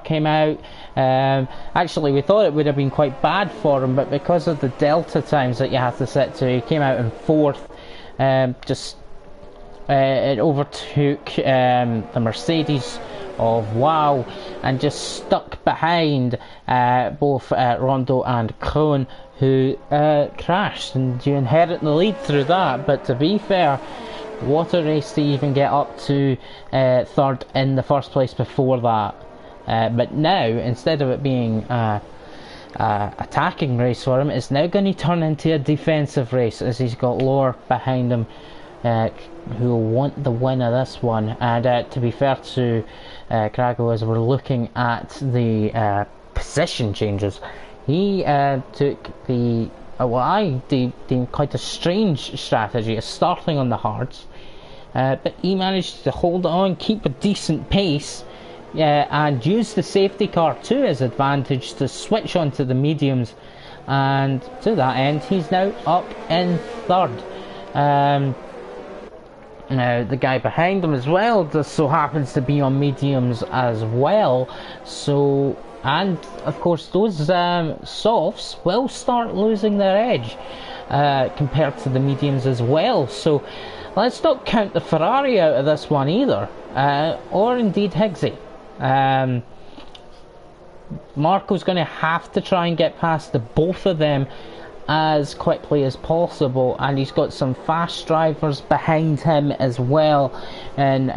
came out. Actually, we thought it would have been quite bad for him, but because of the delta times that you have to set to, he came out in fourth. It overtook the Mercedes of Wow and just stuck behind both Rondo and Krohn, who crashed, and you inherit the lead through that. But to be fair, what a race to even get up to third in the first place before that. But now, instead of it being attacking race for him, it's now going to turn into a defensive race, as he's got Lohr behind him, who will want the win of this one. And to be fair to Krago, as we're looking at the position changes, he took the what I deemed quite a strange strategy of starting on the hards, but he managed to hold on, keep a decent pace, and use the safety car to his advantage to switch onto the mediums, and to that end he's now up in third. Now the guy behind him as well just so happens to be on mediums as well, so, and of course those softs will start losing their edge compared to the mediums as well. So let's not count the Ferrari out of this one either, or indeed Higgsy. Marco's going to have to try and get past the both of them as quickly as possible, and he's got some fast drivers behind him as well, and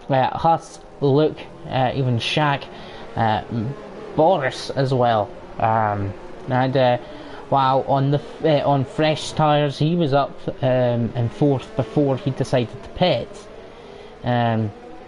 Huss, Luke, even Shaq, Boris as well, and wow, on fresh tyres he was up in fourth before he decided to pit.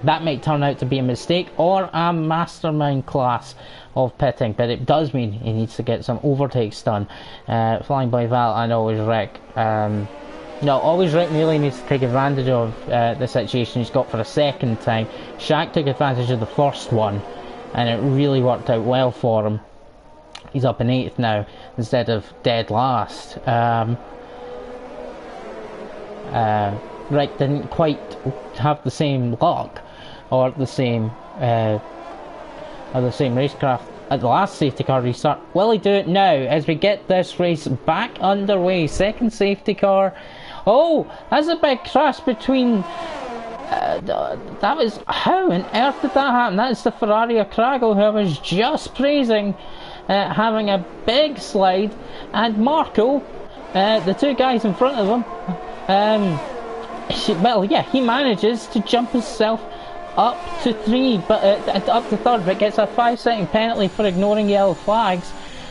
That might turn out to be a mistake or a mastermind class of pitting, but it does mean he needs to get some overtakes done. Flying Boy Val and Always Rick. Always Rick really needs to take advantage of the situation he's got for a second time. Shaq took advantage of the first one, and it really worked out well for him. He's up in 8th now instead of dead last. Rick didn't quite have the same luck or the same racecraft at the last safety car restart. Will he do it now as we get this race back underway? Second safety car. Oh, that's a big crash between that was, how on earth did that happen? That's the Ferrari of Krago, who I was just praising, having a big slide, and Marco, the two guys in front of him, he manages to jump himself up to up to third, but gets a 5-second penalty for ignoring yellow flags.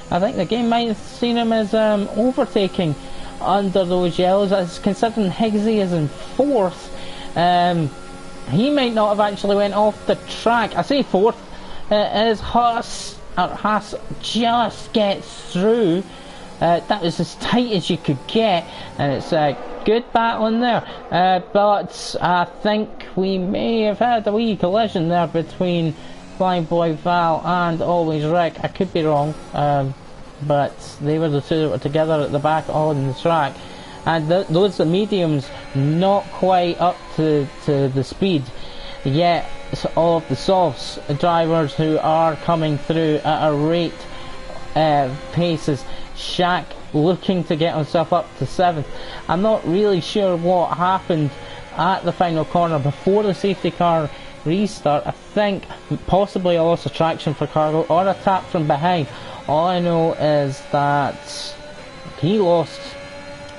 I think the game might have seen him as overtaking under those yellows, as considering Higgsy is in fourth. He might not have actually went off the track. I say fourth, as Haas just gets through. That was as tight as you could get, and it's a good battle in there, but I think we may have had a wee collision there between Flying Boy Val and Always Rick. I could be wrong, but they were the two that were together at the back on the track, and those mediums not quite up to the speed yet of the softs drivers, who are coming through at a rate paces. Shaq looking to get himself up to 7th. I'm not really sure what happened at the final corner before the safety car restart. I think possibly a loss of traction for Cargo or a tap from behind. All I know is that he lost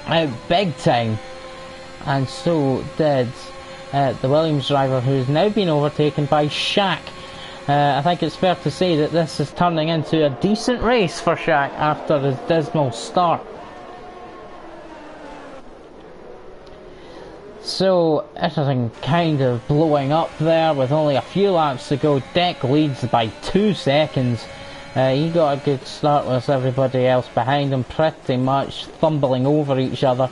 out big time, and so did the Williams driver, who's now been overtaken by Shaq. I think it's fair to say that this is turning into a decent race for Shaq after his dismal start. So everything kind of blowing up there with only a few laps to go. Deck leads by 2 seconds. He got a good start with everybody else behind him pretty much tumbling over each other.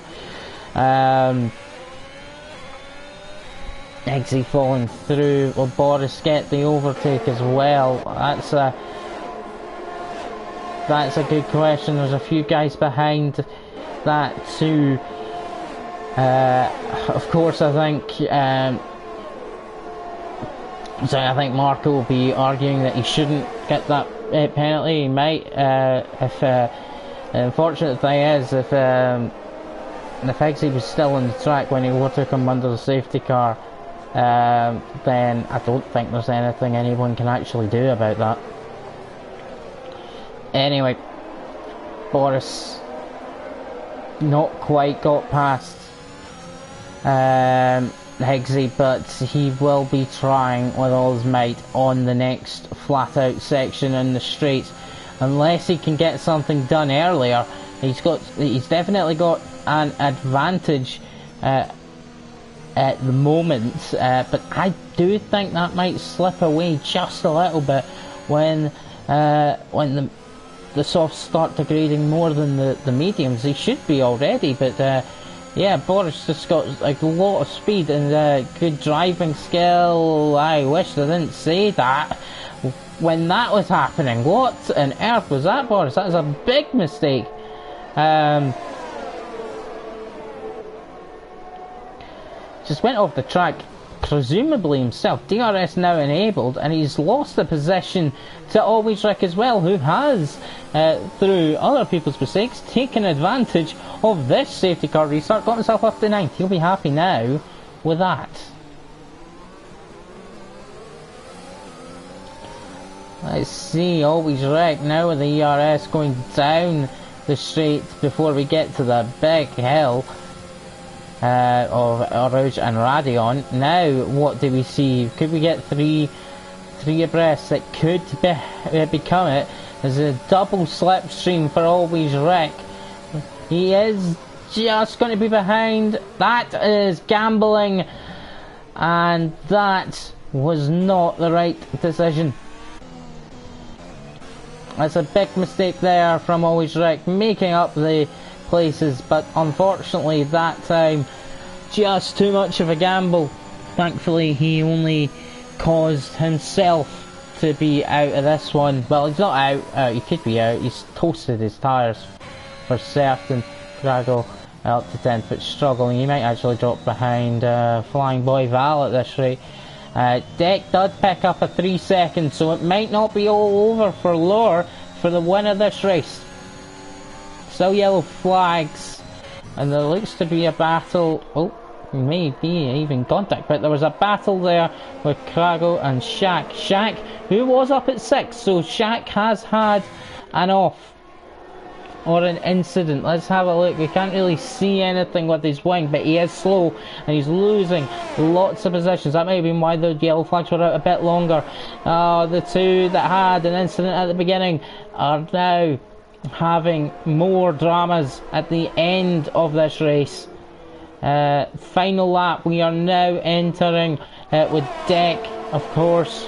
Eggsy falling through. Will Boris get the overtake as well? That's a good question. There's a few guys behind that too. Of course, I think I think Marco will be arguing that he shouldn't get that penalty. He might. If the unfortunate thing is, if Eggsy was still on the track when he overtook him under the safety car, then I don't think there's anything anyone can actually do about that. Anyway, Boris not quite got past Eggsy, but he will be trying with all his might on the next flat out section in the straights. Unless he can get something done earlier, he's definitely got an advantage at the moment, but I do think that might slip away just a little bit when the softs start degrading more than the mediums. They should be already, but yeah, Boris just got like a lot of speed and good driving skill. I wish I didn't say that when that was happening. What on earth was that, Boris? That was a big mistake. Just went off the track, presumably himself. DRS now enabled, and he's lost the position to Always Rick as well, who has, through other people's mistakes, taken advantage of this safety car restart, got himself up to 9th. He'll be happy now with that. Let's see, Always Rick now with the ERS going down the straight before we get to the big hill of Rouge and Radion. Now, what do we see? Could we get three abreast? That could become it. There's a double slipstream for Always Rick. He is just going to be behind. That is gambling, and that was not the right decision. That's a big mistake there from Always Rick, making up the places, but unfortunately that time just too much of a gamble. Thankfully he only caused himself to be out of this one. Well, he's not out, he could be out. He's toasted his tyres for certain. Drago up to 10th but struggling. He might actually drop behind Flying Boy Val at this rate. Deck does pick up a 3 seconds, so it might not be all over for Lure for the win of this race. Still yellow flags, and there looks to be a battle. Oh, maybe even contact, but there was a battle there with Krago and Shaq. Shaq, who was up at 6, so Shaq has had an off or an incident. Let's have a look. We can't really see anything with his wing, but he is slow and he's losing lots of positions. That may have been why the yellow flags were out a bit longer. The two that had an incident at the beginning are now having more dramas at the end of this race. Final lap, we are now entering with Deck, of course.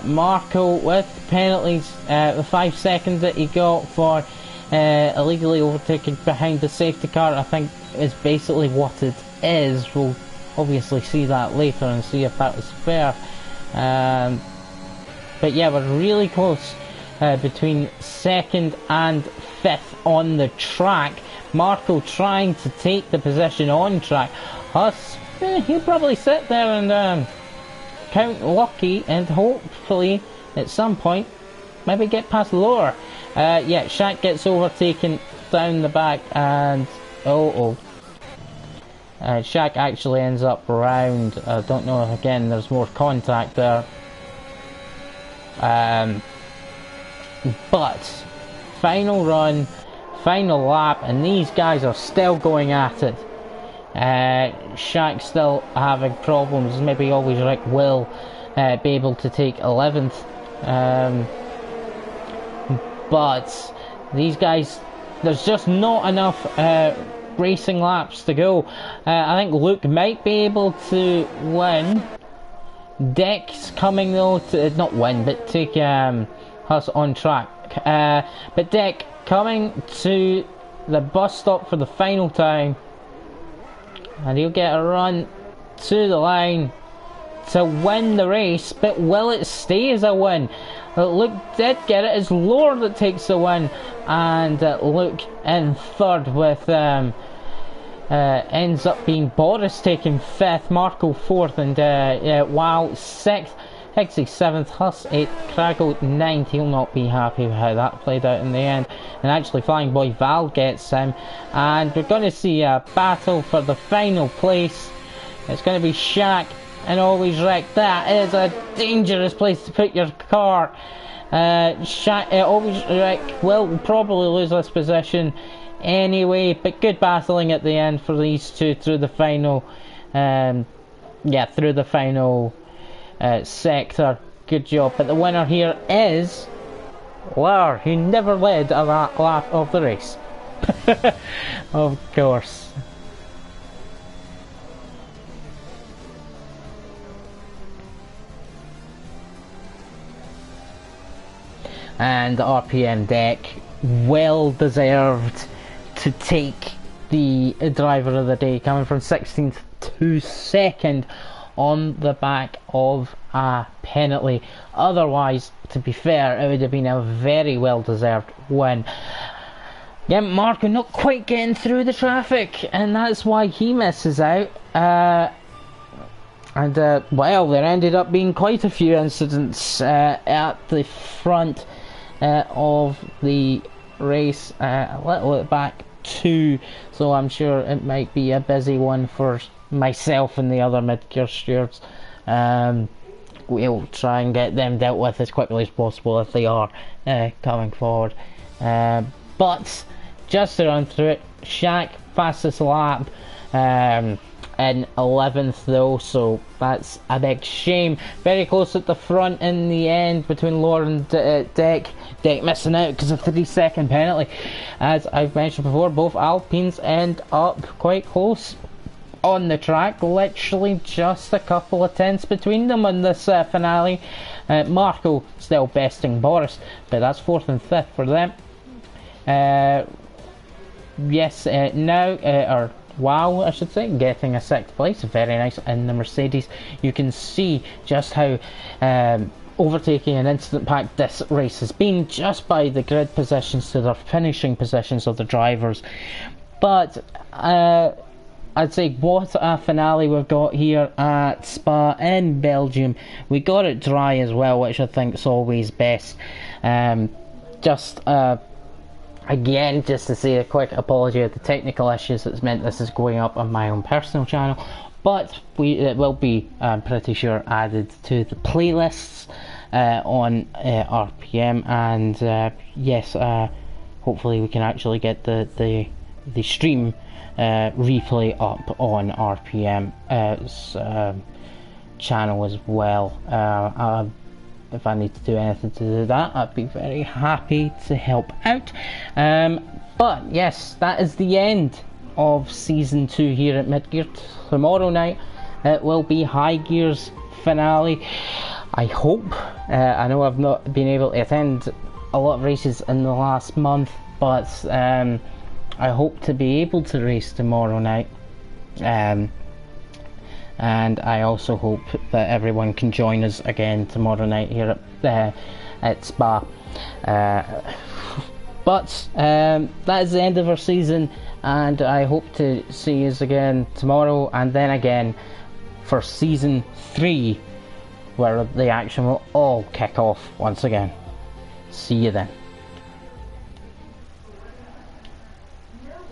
Marco with penalties, the 5 seconds that he got for illegally overtaking behind the safety car, I think is basically what it is. We'll obviously see that later and see if that was fair. But yeah, we're really close between 2nd and 5th on the track. Marco trying to take the position on track. Huss, he'll probably sit there and count lucky and hopefully at some point maybe get past Lure. Yeah, Shaq gets overtaken down the back and Shaq actually ends up around. I don't know if again there's more contact there. But final run, final lap, and these guys are still going at it. Shaq still having problems. Maybe Always Rick will be able to take 11th. But these guys, there's just not enough racing laps to go. I think Luke might be able to win. Deck's coming though to not win, but take us on track. But Deck coming to the bus stop for the final time, and he'll get a run to the line to win the race, but will it stay as a win? Luke did get it. It's Lore that takes the win, and Luke in third with ends up being Boris taking fifth, Marco fourth, and Wow sixth, Higgsy seventh, Huss eighth, Craggle ninth. He'll not be happy with how that played out in the end, and actually Flying Boy Val gets him, and we're going to see a battle for the final place. It's going to be Shaq and Always Wreck. That is a dangerous place to put your car. Always Wreck will probably lose this position anyway, but good battling at the end for these two through the final sector. Good job. But the winner here is Lar, who never led a lap of the race. Of course. And the RPM deck, well deserved to take the driver of the day, coming from 16th to 2nd on the back of a penalty. Otherwise, to be fair, it would have been a very well deserved win. Yeah, Marco not quite getting through the traffic, and that's why he misses out. Well, there ended up being quite a few incidents at the front of the race, a little bit back too, so I'm sure it might be a busy one for myself and the other mid-gear stewards. We'll try and get them dealt with as quickly as possible if they are coming forward. But just to run through it, Shaq fastest lap in 11th though, so that's a big shame. Very close at the front in the end between Lore and Deck missing out because of 3-second penalty. As I've mentioned before, both Alpines end up quite close on the track, literally just a couple of tenths between them in this finale. Marco still besting Boris, but that's 4th and 5th for them. Wow, I should say, getting a 6th place, very nice in the Mercedes. You can see just how overtaking and instant packed this race has been just by the grid positions to the finishing positions of the drivers. But I'd say what a finale we've got here at Spa in Belgium. We got it dry as well, which I think is always best. Again, just to say a quick apology of the technical issues that's meant this is going up on my own personal channel, but it will be, I'm pretty sure, added to the playlists on RPM, and yes, hopefully we can actually get the stream replay up on RPM's channel as well. If I need to do anything to do that, I'd be very happy to help out. But yes, that is the end of Season 2 here at Midgear. Tomorrow night it will be High Gear's finale. I hope, I know I've not been able to attend a lot of races in the last month, but I hope to be able to race tomorrow night. And I also hope that everyone can join us again tomorrow night here at Spa. But that is the end of our season, and I hope to see you again tomorrow, and then again for Season 3, where the action will all kick off once again. See you then.